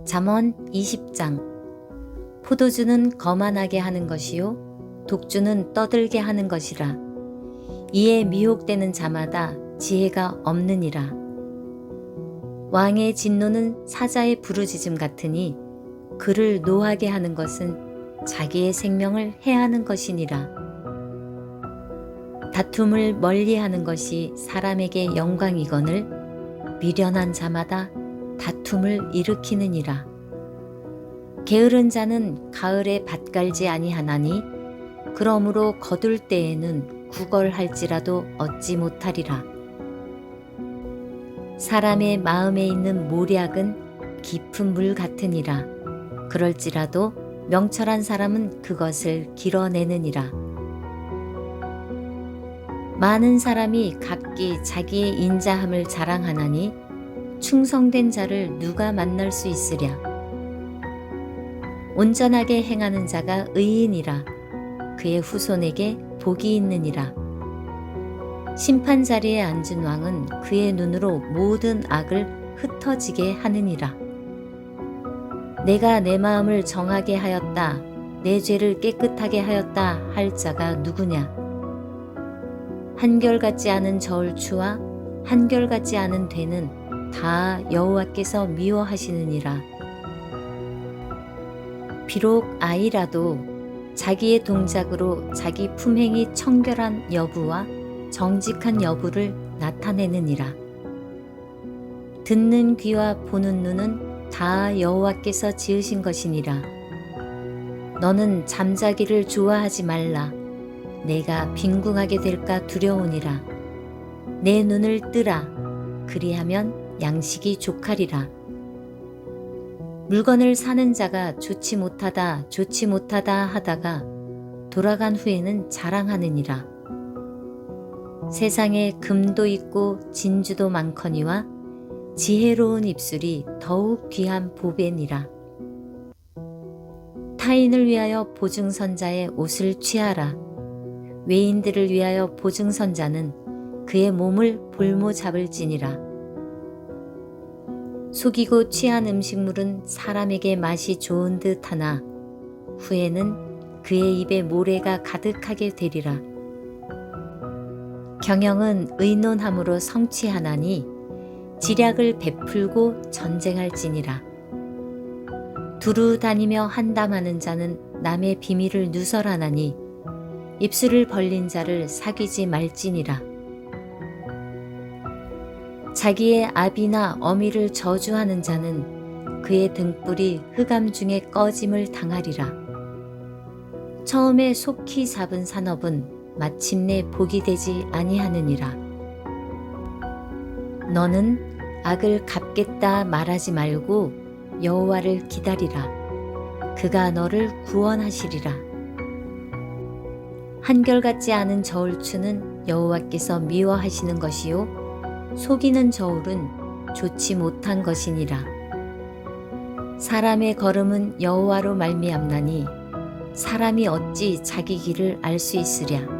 잠언 20장. 포도주는 거만하게 하는 것이요 독주는 떠들게 하는 것이라. 이에 미혹되는 자마다 지혜가 없느니라. 왕의 진노는 사자의 부르짖음 같으니 그를 노하게 하는 것은 자기의 생명을 해하는 것이니라. 다툼을 멀리하는 것이 사람에게 영광이거늘 미련한 자마다 다툼을 일으키느니라. 게으른 자는 가을에 밭 갈지 아니하나니 그러므로 거둘 때에는 구걸할지라도 얻지 못하리라. 사람의 마음에 있는 모략은 깊은 물 같으니라. 그럴지라도 명철한 사람은 그것을 길어내느니라. 많은 사람이 각기 자기의 인자함을 자랑하나니 충성된 자를 누가 만날 수 있으랴. 온전하게 행하는 자가 의인이라. 그의 후손에게 복이 있느니라. 심판 자리에 앉은 왕은 그의 눈으로 모든 악을 흩어지게 하느니라. 내가 내 마음을 정하게 하였다, 내 죄를 깨끗하게 하였다 할 자가 누구냐? 한결같지 않은 저울추와 한결같지 않은 되는 다 여호와께서 미워하시느니라. 비록 아이라도 자기의 동작으로 자기 품행이 청결한 여부와 정직한 여부를 나타내느니라. 듣는 귀와 보는 눈은 다 여호와께서 지으신 것이니라. 너는 잠자기를 좋아하지 말라. 내가 빈궁하게 될까 두려우니라. 내 눈을 뜨라. 그리하면 양식이 족하리라. 물건을 사는 자가 좋지 못하다 하다가 돌아간 후에는 자랑하느니라. 세상에 금도 있고 진주도 많거니와 지혜로운 입술이 더욱 귀한 보배니라. 타인을 위하여 보증선자의 옷을 취하라. 외인들을 위하여 보증선자는 그의 몸을 볼모 잡을지니라. 속이고 취한 음식물은 사람에게 맛이 좋은 듯 하나 후에는 그의 입에 모래가 가득하게 되리라. 경영은 의논함으로 성취하나니 지략을 베풀고 전쟁할지니라. 두루 다니며 한담하는 자는 남의 비밀을 누설하나니 입술을 벌린 자를 사귀지 말지니라. 자기의 아비나 어미를 저주하는 자는 그의 등불이 흑암 중에 꺼짐을 당하리라. 처음에 속히 잡은 산업은 마침내 복이 되지 아니하느니라. 너는 악을 갚겠다 말하지 말고 여호와를 기다리라. 그가 너를 구원하시리라. 한결같지 않은 저울추는 여호와께서 미워하시는 것이요 속이는 저울은 좋지 못한 것이니라. 사람의 걸음은 여호와로 말미암나니 사람이 어찌 자기 길을 알 수 있으랴.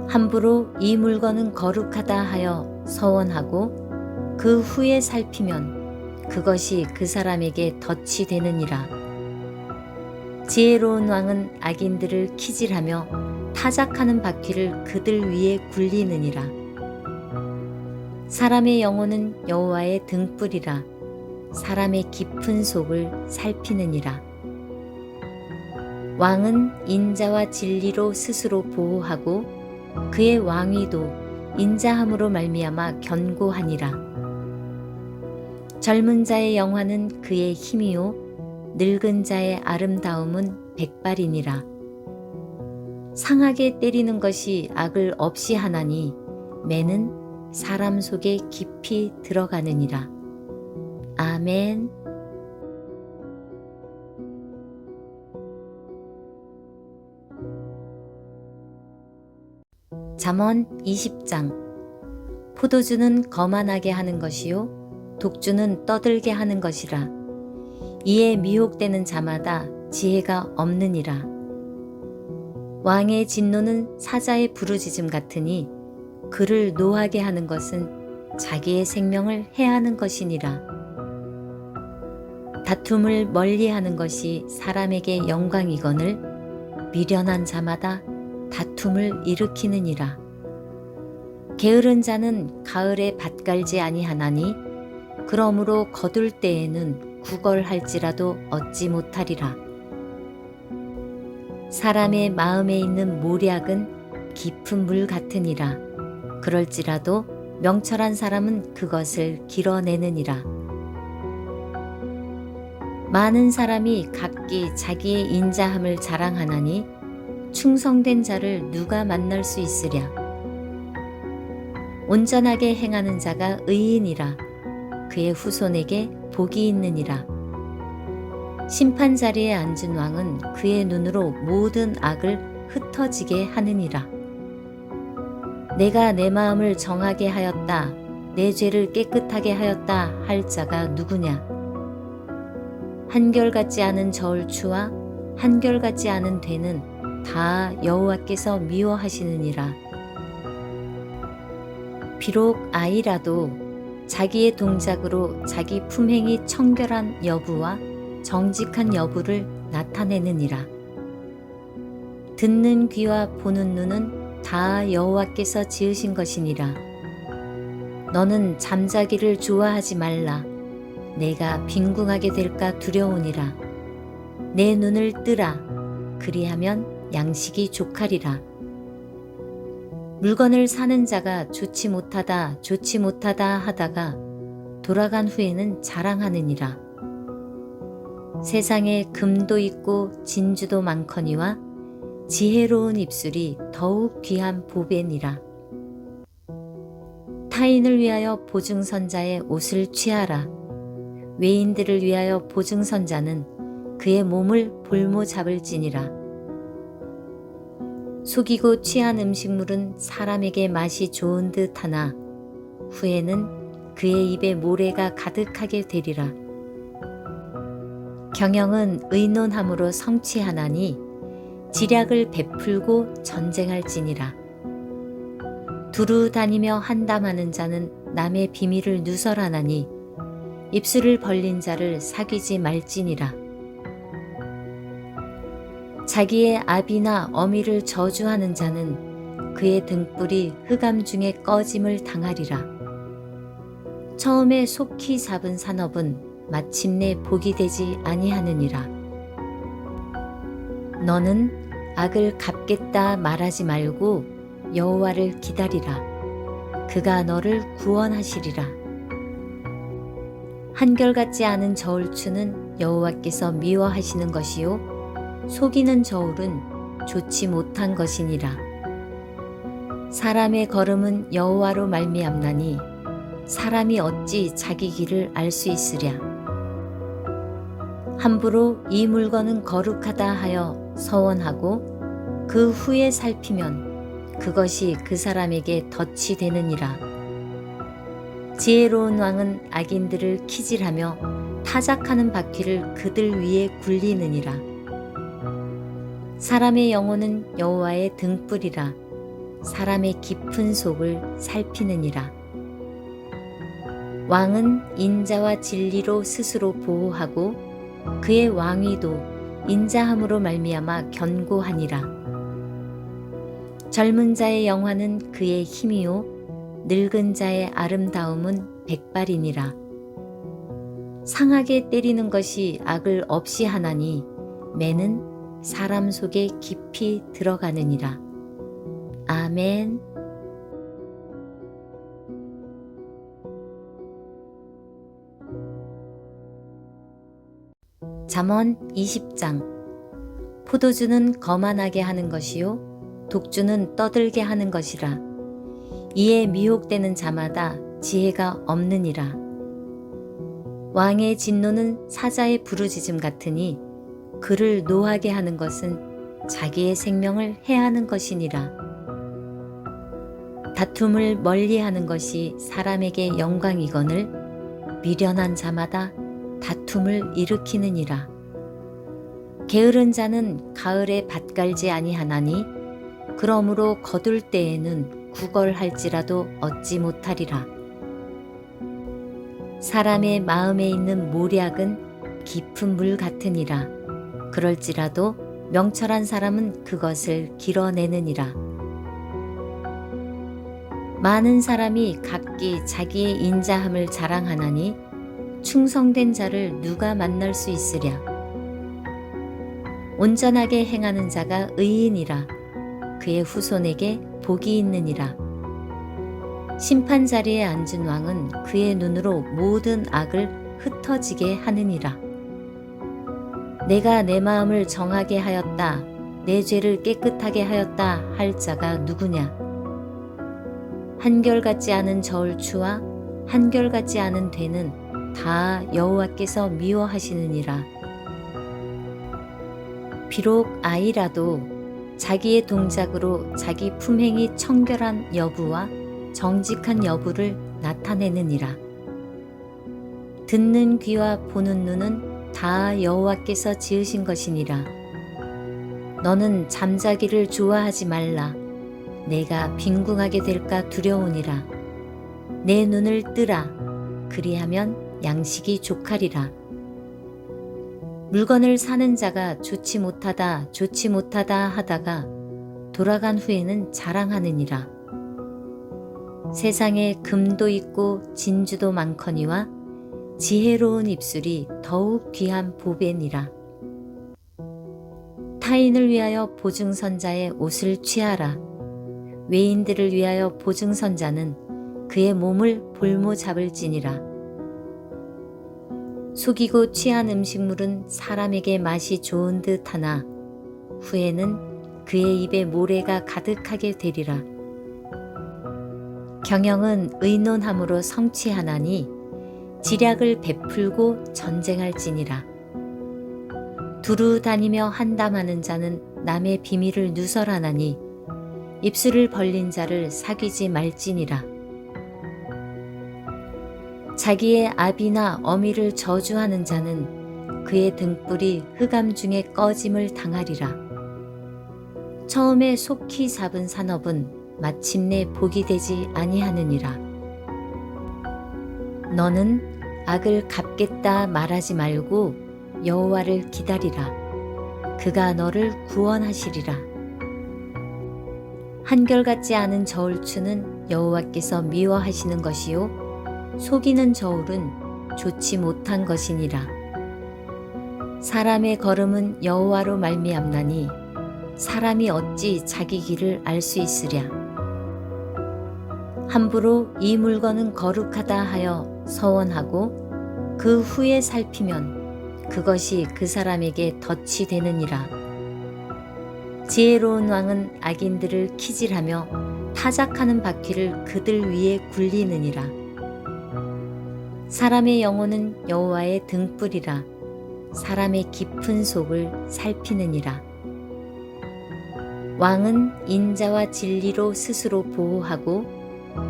함부로 이 물건은 거룩하다 하여 서원하고 그 후에 살피면 그것이 그 사람에게 덫이 되느니라. 지혜로운 왕은 악인들을 키질하며 타작하는 바퀴를 그들 위에 굴리느니라. 사람의 영혼은 여호와의 등불이라. 사람의 깊은 속을 살피느니라. 왕은 인자와 진리로 스스로 보호하고 그의 왕위도 인자함으로 말미암아 견고하니라. 젊은 자의 영화는 그의 힘이요 늙은 자의 아름다움은 백발이니라. 상하게 때리는 것이 악을 없이 하나니 매는 사람 속에 깊이 들어가느니라. 아멘. 잠언 20장. 포도주는 거만하게 하는 것이요 독주는 떠들게 하는 것이라. 이에 미혹되는 자마다 지혜가 없느니라. 왕의 진노는 사자의 부르짖음 같으니 그를 노하게 하는 것은 자기의 생명을 해하는 것이니라. 다툼을 멀리하는 것이 사람에게 영광이거늘 미련한 자마다 다툼을 일으키느니라. 게으른 자는 가을에 밭 갈지 아니하나니 그러므로 거둘 때에는 구걸할지라도 얻지 못하리라. 사람의 마음에 있는 모략은 깊은 물 같으니라. 그럴지라도 명철한 사람은 그것을 길어내느니라. 많은 사람이 각기 자기의 인자함을 자랑하나니 충성된 자를 누가 만날 수 있으랴. 온전하게 행하는 자가 의인이라. 그의 후손에게 복이 있느니라. 심판 자리에 앉은 왕은 그의 눈으로 모든 악을 흩어지게 하느니라. 내가 내 마음을 정하게 하였다, 내 죄를 깨끗하게 하였다 할 자가 누구냐? 한결같지 않은 저울추와 한결같지 않은 되는 다 여호와께서 미워하시느니라. 비록 아이라도 자기의 동작으로 자기 품행이 청결한 여부와 정직한 여부를 나타내느니라. 듣는 귀와 보는 눈은 다 여호와께서 지으신 것이니라. 너는 잠자기를 좋아하지 말라. 내가 빈궁하게 될까 두려우니라. 내 눈을 뜨라. 그리하면 양식이 족하리라. 물건을 사는 자가 좋지 못하다 하다가 돌아간 후에는 자랑하느니라. 세상에 금도 있고 진주도 많거니와 지혜로운 입술이 더욱 귀한 보배니라. 타인을 위하여 보증선자의 옷을 취하라. 외인들을 위하여 보증선자는 그의 몸을 볼모 잡을지니라. 속이고 취한 음식물은 사람에게 맛이 좋은 듯 하나 후에는 그의 입에 모래가 가득하게 되리라. 경영은 의논함으로 성취하나니 지략을 베풀고 전쟁할지니라. 두루 다니며 한담하는 자는 남의 비밀을 누설하나니 입술을 벌린 자를 사귀지 말지니라. 자기의 아비나 어미를 저주하는 자는 그의 등불이 흑암 중에 꺼짐을 당하리라. 처음에 속히 잡은 산업은 마침내 복이 되지 아니하느니라. 너는 악을 갚겠다 말하지 말고 여호와를 기다리라. 그가 너를 구원하시리라. 한결같지 않은 저울추는 여호와께서 미워하시는 것이요 속이는 저울은 좋지 못한 것이니라. 사람의 걸음은 여호와로 말미암나니 사람이 어찌 자기 길을 알 수 있으랴. 함부로 이 물건은 거룩하다 하여 서원하고 그 후에 살피면 그것이 그 사람에게 덫이 되느니라. 지혜로운 왕은 악인들을 키질하며 타작하는 바퀴를 그들 위에 굴리느니라. 사람의 영혼은 여호와의 등불이라. 사람의 깊은 속을 살피느니라. 왕은 인자와 진리로 스스로 보호하고 그의 왕위도 인자함으로 말미암아 견고하니라. 젊은 자의 영화는 그의 힘이요 늙은 자의 아름다움은 백발이니라. 상하게 때리는 것이 악을 없이 하나니 매는 사람 속에 깊이 들어가느니라. 아멘. 잠언 20장. 포도주는 거만하게 하는 것이요 독주는 떠들게 하는 것이라. 이에 미혹되는 자마다 지혜가 없느니라. 왕의 진노는 사자의 부르짖음 같으니 그를 노하게 하는 것은 자기의 생명을 해하는 것이니라. 다툼을 멀리하는 것이 사람에게 영광이거늘 미련한 자마다 다툼을 일으키느니라. 게으른 자는 가을에 밭 갈지 아니하나니 그러므로 거둘 때에는 구걸할지라도 얻지 못하리라. 사람의 마음에 있는 모략은 깊은 물 같으니라. 그럴지라도 명철한 사람은 그것을 길어내느니라. 많은 사람이 각기 자기의 인자함을 자랑하나니 충성된 자를 누가 만날 수 있으랴. 온전하게 행하는 자가 의인이라. 그의 후손에게 복이 있느니라. 심판 자리에 앉은 왕은 그의 눈으로 모든 악을 흩어지게 하느니라. 내가 내 마음을 정하게 하였다, 내 죄를 깨끗하게 하였다 할 자가 누구냐? 한결같지 않은 저울추와 한결같지 않은 되는 다 여호와께서 미워하시느니라. 비록 아이라도 자기의 동작으로 자기 품행이 청결한 여부와 정직한 여부를 나타내느니라. 듣는 귀와 보는 눈은 다 여호와께서 지으신 것이니라. 너는 잠자기를 좋아하지 말라. 내가 빈궁하게 될까 두려우니라. 내 눈을 뜨라. 그리하면 양식이 족하리라. 물건을 사는 자가 좋지 못하다 하다가 돌아간 후에는 자랑하느니라. 세상에 금도 있고 진주도 많거니와 지혜로운 입술이 더욱 귀한 보배니라. 타인을 위하여 보증선자의 옷을 취하라. 외인들을 위하여 보증선자는 그의 몸을 볼모 잡을지니라. 속이고 취한 음식물은 사람에게 맛이 좋은 듯 하나 후에는 그의 입에 모래가 가득하게 되리라. 경영은 의논함으로 성취하나니 지략을 베풀고 전쟁할지니라. 두루 다니며 한담하는 자는 남의 비밀을 누설하나니 입술을 벌린 자를 사귀지 말지니라. 자기의 아비나 어미를 저주하는 자는 그의 등불이 흑암 중에 꺼짐을 당하리라. 처음에 속히 잡은 산업은 마침내 복이 되지 아니하느니라. 너는 악을 갚겠다 말하지 말고 여호와를 기다리라. 그가 너를 구원하시리라. 한결같지 않은 저울추는 여호와께서 미워하시는 것이요 속이는 저울은 좋지 못한 것이니라. 사람의 걸음은 여호와로 말미암나니 사람이 어찌 자기 길을 알 수 있으랴. 함부로 이 물건은 거룩하다 하여 서원하고 그 후에 살피면 그것이 그 사람에게 덫이 되느니라. 지혜로운 왕은 악인들을 키질하며 타작하는 바퀴를 그들 위에 굴리느니라. 사람의 영혼은 여호와의 등불이라. 사람의 깊은 속을 살피느니라. 왕은 인자와 진리로 스스로 보호하고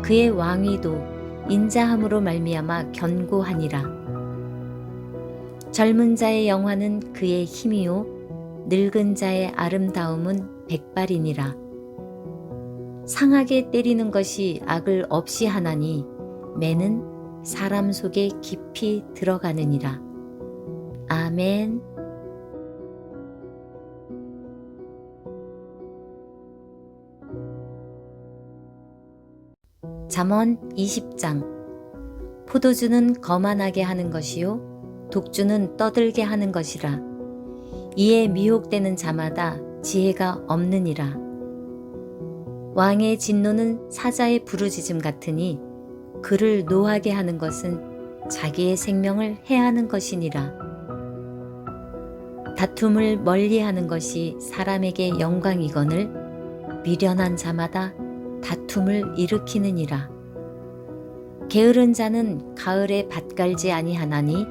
그의 왕위도 인자함으로 말미암아 견고하니라. 젊은 자의 영화는 그의 힘이요 늙은 자의 아름다움은 백발이니라. 상하게 때리는 것이 악을 없이 하나니 매는 사람 속에 깊이 들어가느니라. 아멘. 잠언 20장. 포도주는 거만하게 하는 것이요 독주는 떠들게 하는 것이라. 이에 미혹되는 자마다 지혜가 없느니라. 왕의 진노는 사자의 부르짖음 같으니 그를 노하게 하는 것은 자기의 생명을 해하는 것이니라. 다툼을 멀리하는 것이 사람에게 영광이거늘 미련한 자마다 다툼을 일으키느니라. 게으른 자는 가을에 밭 갈지 아니하나니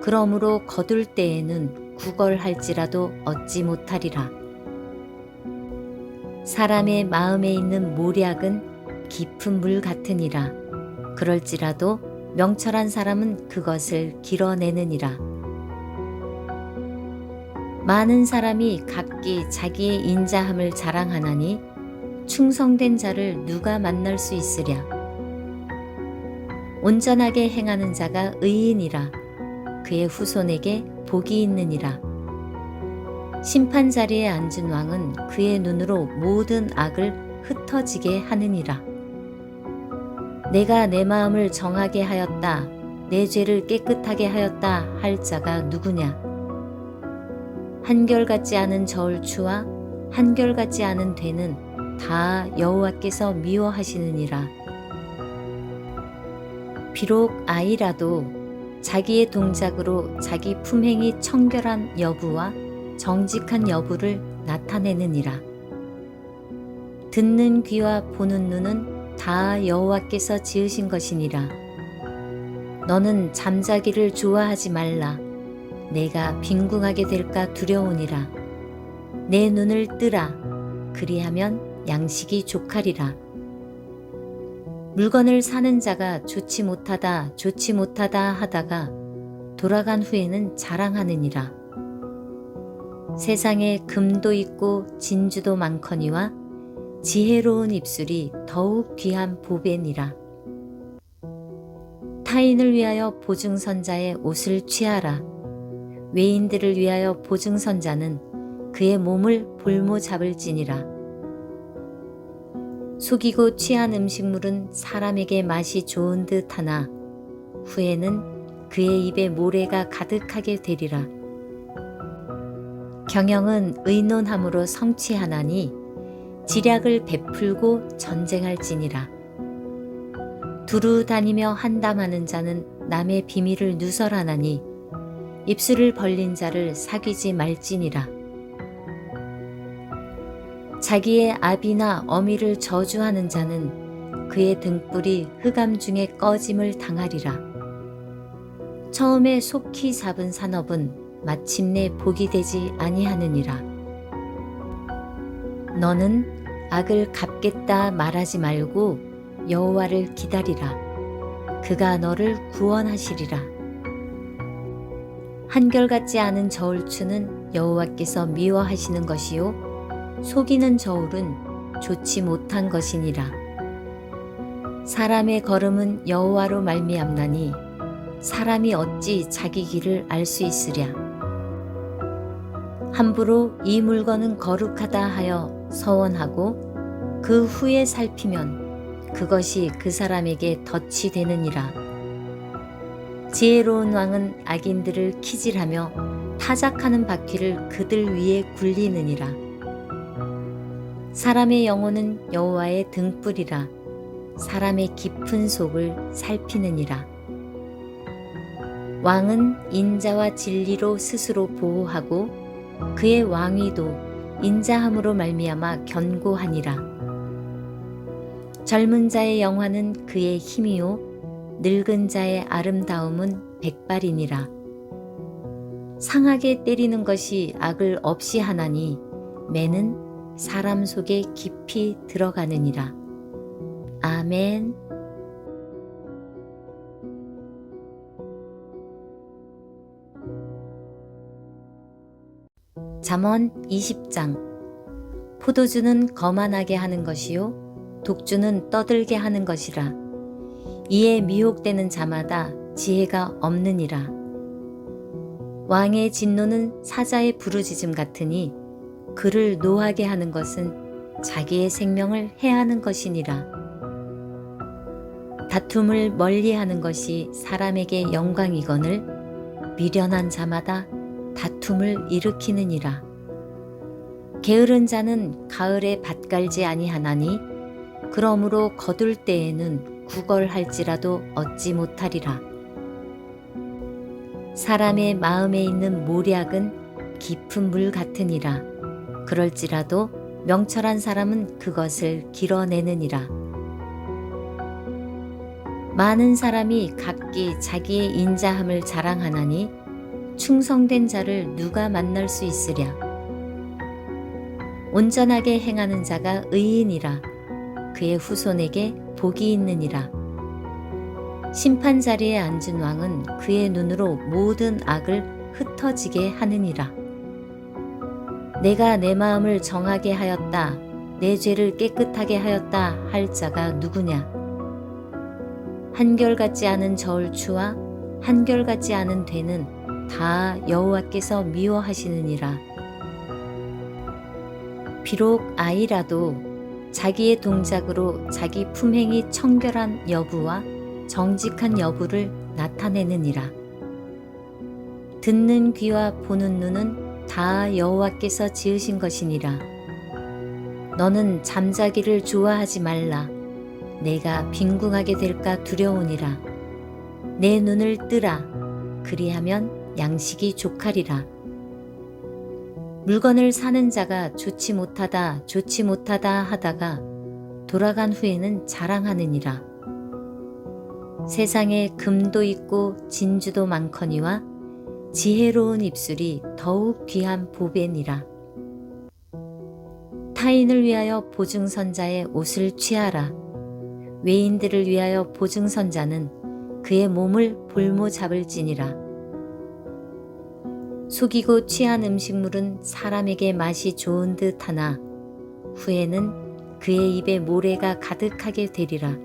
그러므로 거둘 때에는 구걸할지라도 얻지 못하리라. 사람의 마음에 있는 모략은 깊은 물 같으니라. 그럴지라도 명철한 사람은 그것을 길어내느니라. 많은 사람이 각기 자기의 인자함을 자랑하나니 충성된 자를 누가 만날 수 있으랴. 온전하게 행하는 자가 의인이라. 그의 후손에게 복이 있느니라. 심판 자리에 앉은 왕은 그의 눈으로 모든 악을 흩어지게 하느니라. 내가 내 마음을 정하게 하였다, 내 죄를 깨끗하게 하였다 할 자가 누구냐? 한결같지 않은 저울추와 한결같지 않은 되는 다 여호와께서 미워하시느니라. 비록 아이라도 자기의 동작으로 자기 품행이 청결한 여부와 정직한 여부를 나타내느니라. 듣는 귀와 보는 눈은 다 여호와께서 지으신 것이니라. 너는 잠자기를 좋아하지 말라. 내가 빈궁하게 될까 두려우니라. 내 눈을 뜨라. 그리하면 양식이 족하리라. 물건을 사는 자가 좋지 못하다 하다가 돌아간 후에는 자랑하느니라. 세상에 금도 있고 진주도 많거니와 지혜로운 입술이 더욱 귀한 보배니라. 타인을 위하여 보증선자의 옷을 취하라. 외인들을 위하여 보증선자는 그의 몸을 볼모 잡을지니라. 속이고 취한 음식물은 사람에게 맛이 좋은 듯 하나 후에는 그의 입에 모래가 가득하게 되리라. 경영은 의논함으로 성취하나니 지략을 베풀고 전쟁할지니라. 두루 다니며 한담하는 자는 남의 비밀을 누설하나니 입술을 벌린 자를 사귀지 말지니라. 자기의 아비나 어미를 저주하는 자는 그의 등불이 흑암 중에 꺼짐을 당하리라. 처음에 속히 잡은 산업은 마침내 복이 되지 아니하느니라. 너는 악을 갚겠다 말하지 말고 여호와를 기다리라. 그가 너를 구원하시리라. 한결같지 않은 저울추는 여호와께서 미워하시는 것이요 속이는 저울은 좋지 못한 것이니라. 사람의 걸음은 여호와로 말미암나니 사람이 어찌 자기 길을 알 수 있으랴. 함부로 이 물건은 거룩하다 하여 서원하고 그 후에 살피면 그것이 그 사람에게 덫이 되느니라. 지혜로운 왕은 악인들을 키질하며 타작하는 바퀴를 그들 위에 굴리느니라. 사람의 영혼은 여호와의 등불이라. 사람의 깊은 속을 살피느니라. 왕은 인자와 진리로 스스로 보호하고 그의 왕위도 인자함으로 말미암아 견고하니라. 젊은 자의 영화는 그의 힘이요 늙은 자의 아름다움은 백발이니라. 상하게 때리는 것이 악을 없이 하나니 매는 사람 속에 깊이 들어가느니라. 아멘. 잠언 20장. 포도주는 거만하게 하는 것이요 독주는 떠들게 하는 것이라. 이에 미혹되는 자마다 지혜가 없느니라. 왕의 진노는 사자의 부르짖음 같으니 그를 노하게 하는 것은 자기의 생명을 해하는 것이니라. 다툼을 멀리하는 것이 사람에게 영광이거늘 미련한 자마다 다툼을 일으키느니라. 게으른 자는 가을에 밭 갈지 아니하나니 그러므로 거둘 때에는 구걸할지라도 얻지 못하리라. 사람의 마음에 있는 모략은 깊은 물 같으니라. 그럴지라도 명철한 사람은 그것을 길어내느니라. 많은 사람이 각기 자기의 인자함을 자랑하나니 충성된 자를 누가 만날 수 있으랴. 온전하게 행하는 자가 의인이라. 그의 후손에게 복이 있느니라. 심판 자리에 앉은 왕은 그의 눈으로 모든 악을 흩어지게 하느니라. 내가 내 마음을 정하게 하였다, 내 죄를 깨끗하게 하였다 할 자가 누구냐? 한결같지 않은 저울추와 한결같지 않은 되는 다 여호와께서 미워하시느니라. 비록 아이라도 자기의 동작으로 자기 품행이 청결한 여부와 정직한 여부를 나타내느니라. 듣는 귀와 보는 눈은 다 여호와께서 지으신 것이니라. 너는 잠자기를 좋아하지 말라. 내가 빈궁하게 될까 두려우니라. 내 눈을 뜨라. 그리하면 양식이 족하리라. 물건을 사는 자가 좋지 못하다 하다가 돌아간 후에는 자랑하느니라. 세상에 금도 있고 진주도 많거니와 지혜로운 입술이 더욱 귀한 보배니라. 타인을 위하여 보증선자의 옷을 취하라. 외인들을 위하여 보증선자는 그의 몸을 볼모 잡을지니라. 속이고 취한 음식물은 사람에게 맛이 좋은 듯 하나 후에는 그의 입에 모래가 가득하게 되리라.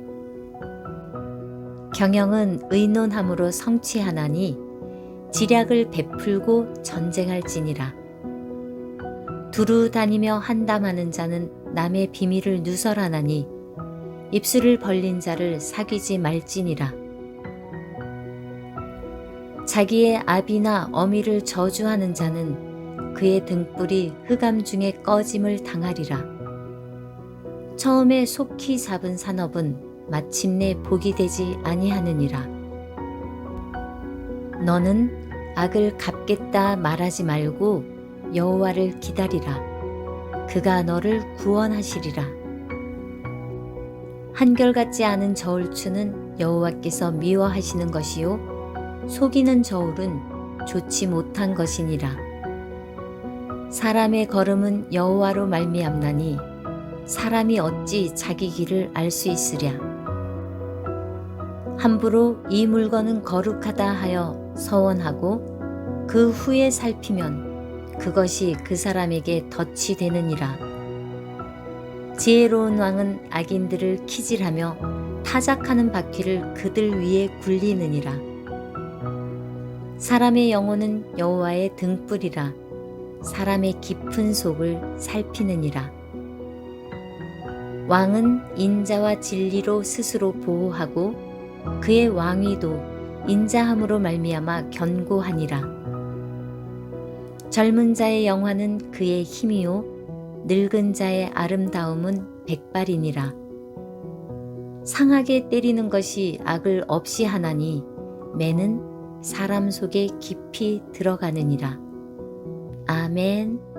경영은 의논함으로 성취하나니 지략을 베풀고 전쟁할지니라. 두루 다니며 한담하는 자는 남의 비밀을 누설하나니 입술을 벌린 자를 사귀지 말지니라. 자기의 아비나 어미를 저주하는 자는 그의 등불이 흑암 중에 꺼짐을 당하리라. 처음에 속히 잡은 산업은 마침내 복이 되지 아니하느니라. 너는 악을 갚겠다 말하지 말고 여호와를 기다리라. 그가 너를 구원하시리라. 한결같지 않은 저울추는 여호와께서 미워하시는 것이요 속이는 저울은 좋지 못한 것이니라. 사람의 걸음은 여호와로 말미암나니 사람이 어찌 자기 길을 알 수 있으랴. 함부로 이 물건은 거룩하다 하여 서원하고 그 후에 살피면 그것이 그 사람에게 덫이 되느니라. 지혜로운 왕은 악인들을 키질하며 타작하는 바퀴를 그들 위에 굴리느니라. 사람의 영혼은 여호와의 등불이라. 사람의 깊은 속을 살피느니라. 왕은 인자와 진리로 스스로 보호하고 그의 왕위도 인자함으로 말미암아 견고하니라. 젊은 자의 영화는 그의 힘이요 늙은 자의 아름다움은 백발이니라. 상하게 때리는 것이 악을 없이 하나니 매는 사람 속에 깊이 들어가느니라. 아멘.